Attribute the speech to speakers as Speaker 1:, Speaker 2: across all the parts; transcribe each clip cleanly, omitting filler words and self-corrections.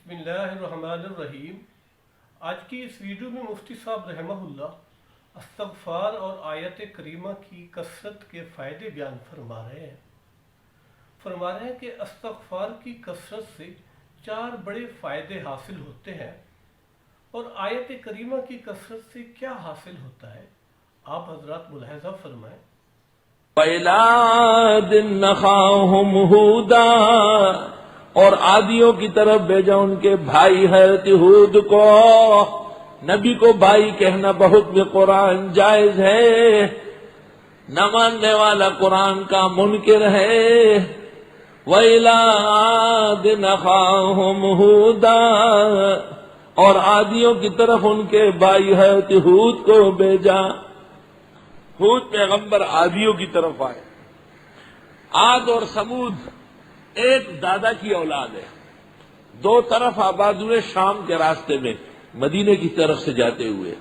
Speaker 1: بسم اللہ الرحمن الرحیم۔ آج کی اس ویڈیو میں مفتی صاحب رحمہ اللہ استغفار اور آیت کریمہ کی کثرت کے فائدے بیان فرما رہے ہیں کہ استغفار کی کثرت سے 4 بڑے فائدے حاصل ہوتے ہیں، اور آیت کریمہ کی کثرت سے کیا حاصل ہوتا ہے آپ حضرات ملاحظہ فرمائیں۔
Speaker 2: وَإِلَىٰ عَادٍ أَخَاهُمْ هُودًا، اور عادیوں کی طرف بھیجا ان کے بھائی حضرت ہود کو۔ نبی کو بھائی کہنا بحکم قرآن جائز ہے، نہ ماننے والا قرآن کا منکر ہے۔ وَإِلَىٰ عَادٍ أَخَاهُمْ هُودًا، اور عادیوں کی طرف ان کے بھائی حضرت ہود کو بھیجا۔ ہود پیغمبر عادیوں کی طرف آئے۔ عاد اور سمود ایک دادا کی اولاد ہے، 2 طرف آباد ہوئے شام کے راستے میں مدینے کی طرف سے جاتے ہوئے۔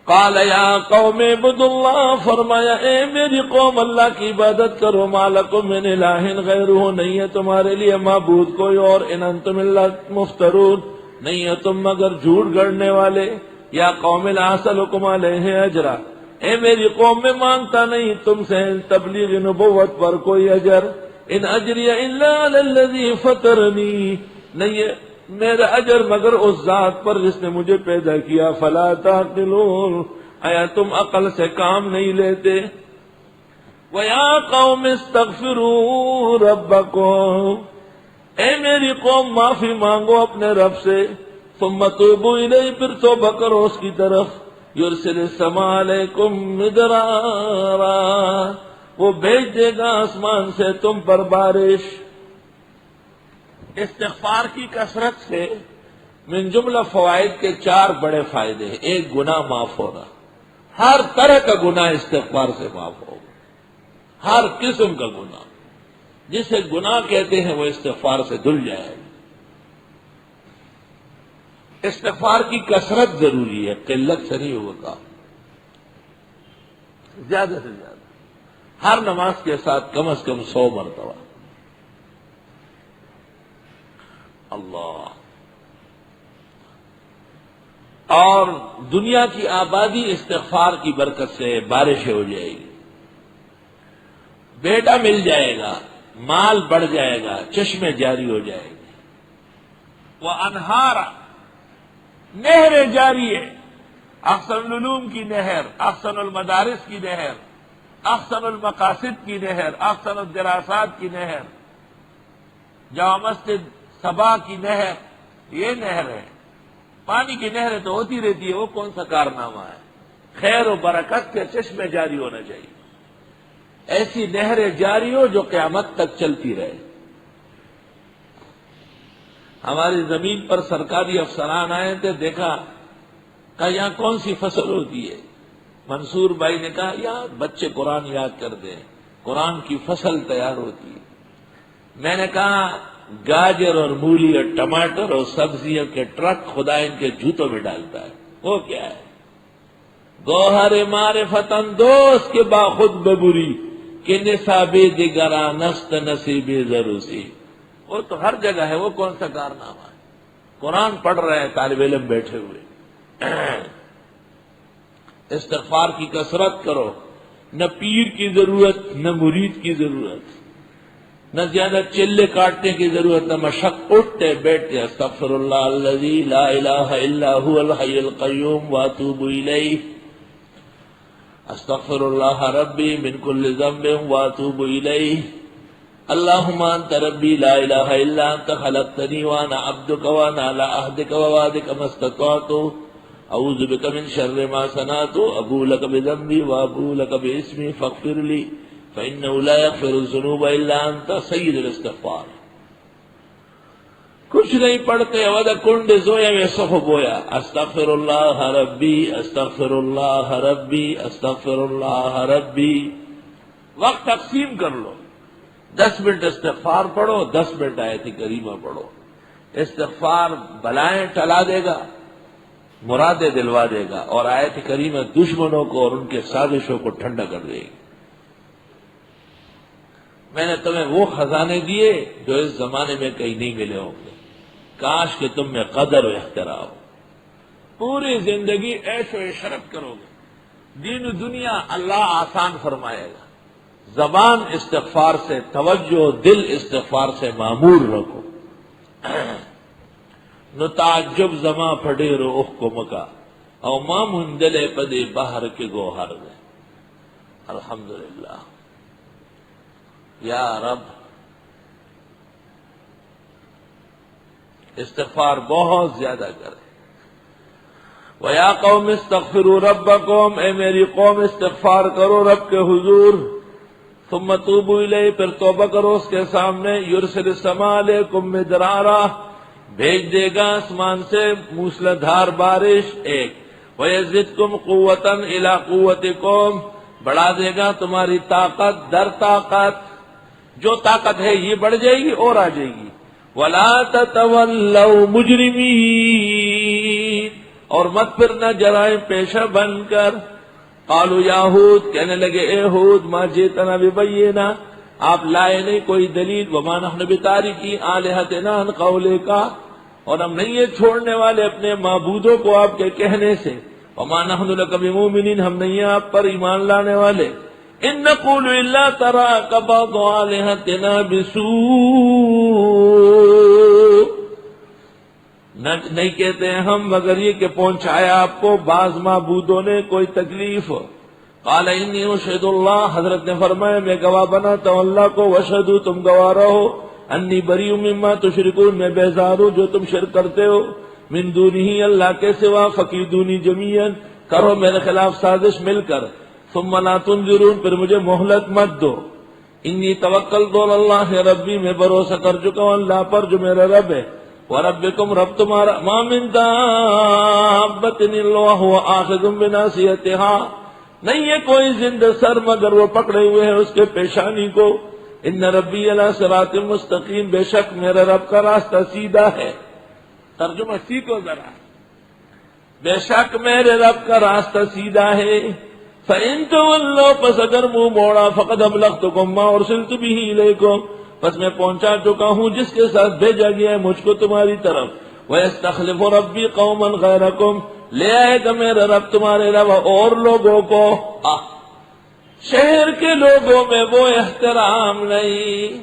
Speaker 2: قال یا قوم اعبدوا اللہ، فرمایا اے میری قوم اللہ کی عبادت کرو، ما لکم من الہ غیرہ، نہیں ہے تمہارے لیے معبود کوئی اور، ان انتم الا مفترون، نہیں ہے تم مگر جھوٹ گڑنے والے۔ یا قوم لا اسألکم علیہ اجرا، اے میری قوم میں مانگتا نہیں تم سے تبلیغ نبوت پر کوئی اجر، ان اجری الا علی الذی فطرنی، نہیں ہے میرا اجر مگر اس ذات پر جس نے مجھے پیدا کیا، فلا تعقلون، آیا تم عقل سے کام نہیں لیتے۔ وَيَا قَوْمِ اسْتَغْفِرُوا رَبَّكُمْ، اے میری قوم معافی مانگو اپنے رب سے، ثُمَّ تُوبُوا إِلَيْهِ، پھر توبہ کرو اس کی طرف، يُرْسِلِ السَّمَاءَ عَلَيْكُمْ مِدْرَارًا، وہ بھیج دے گا آسمان سے تم پر بارش۔ استغفار کی کثرت سے من جملہ فوائد کے 4 بڑے فائدے ہیں۔ ایک، گناہ معاف ہونا، ہر طرح کا گناہ استغفار سے معاف ہوگا، ہر قسم کا گناہ جسے گناہ کہتے ہیں وہ استغفار سے دھل جائے گا۔ استغفار کی کثرت ضروری ہے، قلت سے نہیں ہوگا، زیادہ سے زیادہ، ہر نماز کے ساتھ کم از کم 100 مرتبہ۔ اللہ، اور دنیا کی آبادی استغفار کی برکت سے بارشیں ہو جائے گی، بیٹا مل جائے گا، مال بڑھ جائے گا، چشمے جاری ہو جائے گے۔ وَأَنْهَارًا، نہریں جاری ہے، احسن العلوم کی نہر، احسن المدارس کی نہر، احسن المقاصد کی نہر، احسن الدراسات کی نہر، جامع مسجد صبا کی نہر، یہ نہر ہے۔ پانی کی نہریں تو ہوتی رہتی ہے، وہ کون سا کارنامہ ہے؟ خیر و برکت کے چشمے جاری ہونا چاہیے، ایسی نہریں جاری ہو جو قیامت تک چلتی رہے۔ ہماری زمین پر سرکاری افسران آئے تھے، دیکھا کہ یہاں کون سی فصل ہوتی ہے؟ منصور بھائی نے کہا یہاں بچے قرآن یاد کرتے ہیں، قرآن کی فصل تیار ہوتی ہے۔ میں نے کہا گاجر اور مولی اور ٹماٹر اور سبزیوں کے ٹرک خدا ان کے جوتوں میں ڈالتا ہے، وہ کیا ہے؟ گوہر معرفتن دوست کے باخود ببری کہ نصاب دیگرا نست نصیب ضروسی، وہ تو ہر جگہ ہے، وہ کون سا کارنامہ ہے؟ قرآن پڑھ رہے ہیں طالب علم بیٹھے ہوئے۔ استغفار کی کثرت کرو، نہ پیر کی ضرورت نہ مرید کی ضرورت، نہ زیادہ چلے کاٹنے کی ضرورت، نہ مشق، اٹھتے بیٹھتے استغفر اللہ الذی لا الہ الا هو الحی القیوم واتوب الیہ، استغفر اللہ ربی من کل ذنب واتوب الیہ، اللہم انت ربی لا الہ الا انت خلقتنی وانا عبدک وانا علی عہدک ووعدک ما استطعت، اعوذ بک من شر ما صنعت، ابوء لک بذنبی وابوء لک باسمی فاغفر لی فإنه لا يغفر الذنوب إلا أنت، سید الاستغفار۔ کچھ نہیں پڑھتے، وَدَ کنڈ زویا میں سخ بویا، استغفر اللہ ربی استغفر اللہ ربی استغفر اللہ ربی۔ وقت تقسیم کر لو، 10 منٹ استغفار پڑھو، 10 منٹ آیت کریمہ پڑھو۔ استغفار بلائیں ٹلا دے گا، مرادیں دلوا دے گا، اور آیت کریمہ دشمنوں کو اور ان کے سازشوں کو ٹھنڈا کر دے گی۔ میں نے تمہیں وہ خزانے دیے جو اس زمانے میں کہیں نہیں ملے ہوں گے۔ کاش کہ تم میں قدر و اختراع ہو، پوری زندگی عیش و عشرت کرو گے، دین و دنیا اللہ آسان فرمائے گا، زبان استغفار سے توجہ، دل استغفار سے معمور رکھو۔ نو تعجب زما پھڑے رو اخ کو مکا او ما مندلے پدے باہر کے گوہر دے۔ الحمدللہ یا رب، استغفار بہت زیادہ کرے۔ وَيَا قَوْمِ اسْتَغْفِرُوا رَبَّكُمْ، اے میری قوم استغفار کرو رب کے حضور، ثم توبوا الیہ، پھر توبہ کرو اس کے سامنے، یرسل السماء علیکم مدرارا، بھیج دے گا آسمان سے موسلادھار بارش ایک، وَيَزِدْكُمْ قُوَّةً إِلَىٰ قُوَّتِكُمْ، بڑھا دے گا تمہاری طاقت در طاقت، جو طاقت ہے یہ بڑھ جائے گی اور آ جائے گی۔ وَلَا تَتَوَلَّوْا مُجْرِمِينَ، اور مت پھرنا جرائم پیشہ بن کر۔ قالوا یا ہود، کہنے لگے اے ہود، ما جئتنا ببینہ، آپ لائے نہیں کوئی دلیل، وما نحن بتارکی آلہتنا عن قولک، اور ہم نہیں یہ چھوڑنے والے اپنے معبودوں کو آپ کے کہنے سے، وما نحن لک بمؤمنین، ہم نہیں ہیں آپ پر ایمان لانے والے، ان نقول الا تراک بعض آلہتنا بسوء، نہیں کہتے ہیں ہم مگر یہ کہ پہنچایا آپ کو بعض معبودوں نے کوئی تکلیف۔ قال انی اشہد اللہ، حضرت نے فرمایا میں گواہ بناتا ہوں اللہ کو، واشہدوا، تم گواہ رہو، انی بریء مما تشرکون، میں بیزار ہوں جو تم شرک کرتے ہو، من دونہ، اللہ کے سوا، فکیدونی جمیعا، کرو میرے خلاف سازش مل کر، ثم لا تنظرون، پھر مجھے مہلت مت دو، انی توکلت علی اللہ ربی، میں بھروسہ کر چکا ہوں اللہ پر جو میرا رب ہے، وَرَبِّكُمْ، رب تمہارا، مَا مِن دَابَّةٍ إِلَّا هُوَ آخِذٌ بِنَاصِيَتِهَا، نہیں ہے کوئی زندہ سر مگر وہ پکڑے ہوئے ہیں اس کے پیشانی کو، ان ربی علی صراط مستقیم، بے شک میرا رب کا راستہ سیدھا ہے۔ ترجمہ سیکھو ذرا، بے شک میرے رب کا راستہ سیدھا ہے۔ فَإِن تَوَلَّوْا، پس اگر منہ موڑا، فَقَدْ أَبْلَغْتُكُم مَّا أُرْسِلْتُ بِهِ إِلَيْكُمْ، پس میں پہنچا چکا ہوں جس کے ساتھ بھیجا گیا ہے مجھ کو تمہاری طرف، وَيَسْتَخْلِفُ رَبِّي قَوْمًا غَيْرَكُمْ، لے آئے گا میرا رب تمہارے علاوہ اور لوگوں کو۔ شہر کے لوگوں میں وہ احترام نہیں،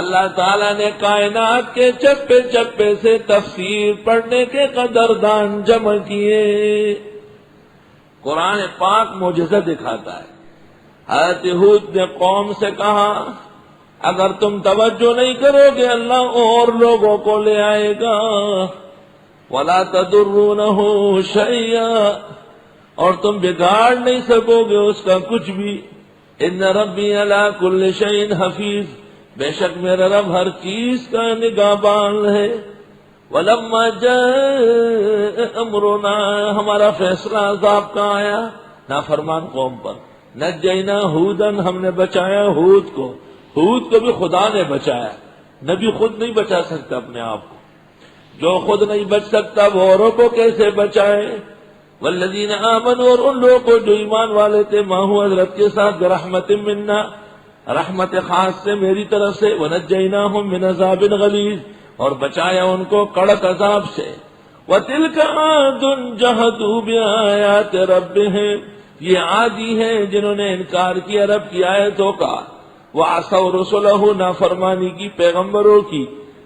Speaker 2: اللہ تعالیٰ نے کائنات کے چپے چپے سے تفسیر پڑھنے کے قدردان جمع کیے۔ قرآن پاک معجزہ دکھاتا ہے۔ حضرت ہود نے قوم سے کہا اگر تم توجہ نہیں کرو گے اللہ اور لوگوں کو لے آئے گا، وَلَا تَضُرُّونَهُ شَيْئًا، اور تم بگاڑ نہیں سکو گے اس کا کچھ بھی، ان ربی علی کل شیء حفیظ، بے شک میرا رب ہر چیز کا نگہبان ہے۔ وَلَمَّا جَاءَ أَمْرُنَا، ہمارا فیصلہ عذاب کا آیا نافرمان قوم پر، نجینا ہودن، ہم نے بچایا ہود کو، ہود کو بھی خدا نے بچایا، نبی خود نہیں بچا سکتا اپنے آپ کو، جو خود نہیں بچ سکتا وہ اوروں کو کیسے بچائے۔ والذین آمنوا، اور ان لوگوں کو جو ایمان والے تھے، ماہو حضرت کے ساتھ، برحمت منا، رحمت خاص سے میری طرف سے، ونجیناہم من عذاب غلیظ، اور بچایا ان کو کڑک عذاب سے۔ وتلک عاد جحدوا بآیات ربہم، یہ عادی ہیں جنہوں نے انکار کیا رب کی آیتوں کا، وعصوا رسلہ، نافرمانی کی پیغمبروں کی،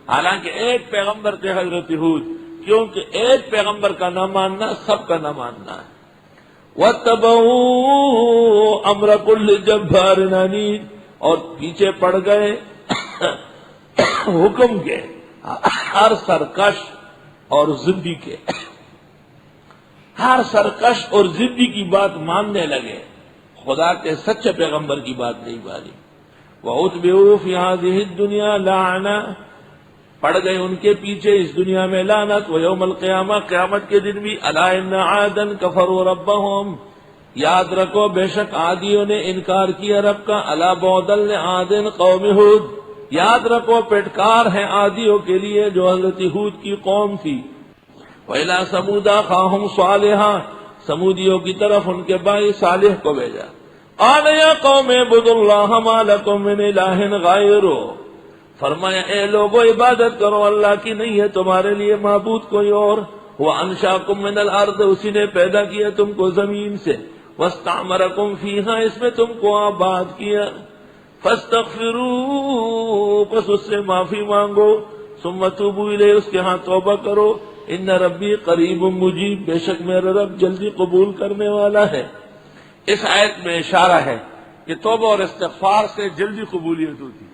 Speaker 2: حالانکہ ایک پیغمبر تھے حضرت ہود، کیونکہ ایک پیغمبر کا نہ ماننا سب کا نہ ماننا ہے۔ وَاتَّبَعُوا أَمْرَ كُلِّ جَبَّارٍ عَنِيدٍ، اور پیچھے پڑ گئے حکم کے ہر سرکش اور ضدی کے، ہر سرکش اور ضدی کی بات ماننے لگے، خدا کے سچے پیغمبر کی بات نہیں مانی۔ وَأُتْبِعُوا فِي هَذِهِ الدُّنْيَا لَعْنَةً، پڑ گئے ان کے پیچھے اس دنیا میں لعنت، وَيَوْمَ الْقِيَامَةِ، قیامت کے دن بھی، أَلَا إِنَّ عَادًا كَفَرُوا رَبَّهُمْ، یاد رکھو بے شک عادیوں نے انکار کیا رب کا، أَلَا بُعْدًا لِعَادٍ قَوْمِ ہود، یاد رکھو پٹکار ہے عادیوں کے لیے جو حضرت ہود کی قوم تھی۔ وَإِلَىٰ ثَمُودَ أَخَاهُمْ صَالِحًا، سمودیوں کی طرف ان کے بھائی صالح کو بھیجا۔ قَالَ يَا قَوْمِ اعْبُدُوا اللَّهَ مَا لَكُم مِّنْ إِلَٰهٍ غَيْرُهُ، فرمایا اے لوگو عبادت کرو اللہ کی، نہیں ہے تمہارے لیے معبود کوئی اور۔ وہ انشاکم من الارض، اسی نے پیدا کیا تم کو زمین سے، واستعمرکم فیہا، اس میں تم کو آباد کیا، فاستغفروا، پس اس سے معافی مانگو، ثم توبوا الیہ، اس کے ہاں توبہ کرو، ان ربی قریب مجیب، بے شک میرا رب جلدی قبول کرنے والا ہے۔ اس آیت میں اشارہ ہے کہ توبہ اور استغفار سے جلدی قبولیت ہوتی ہے۔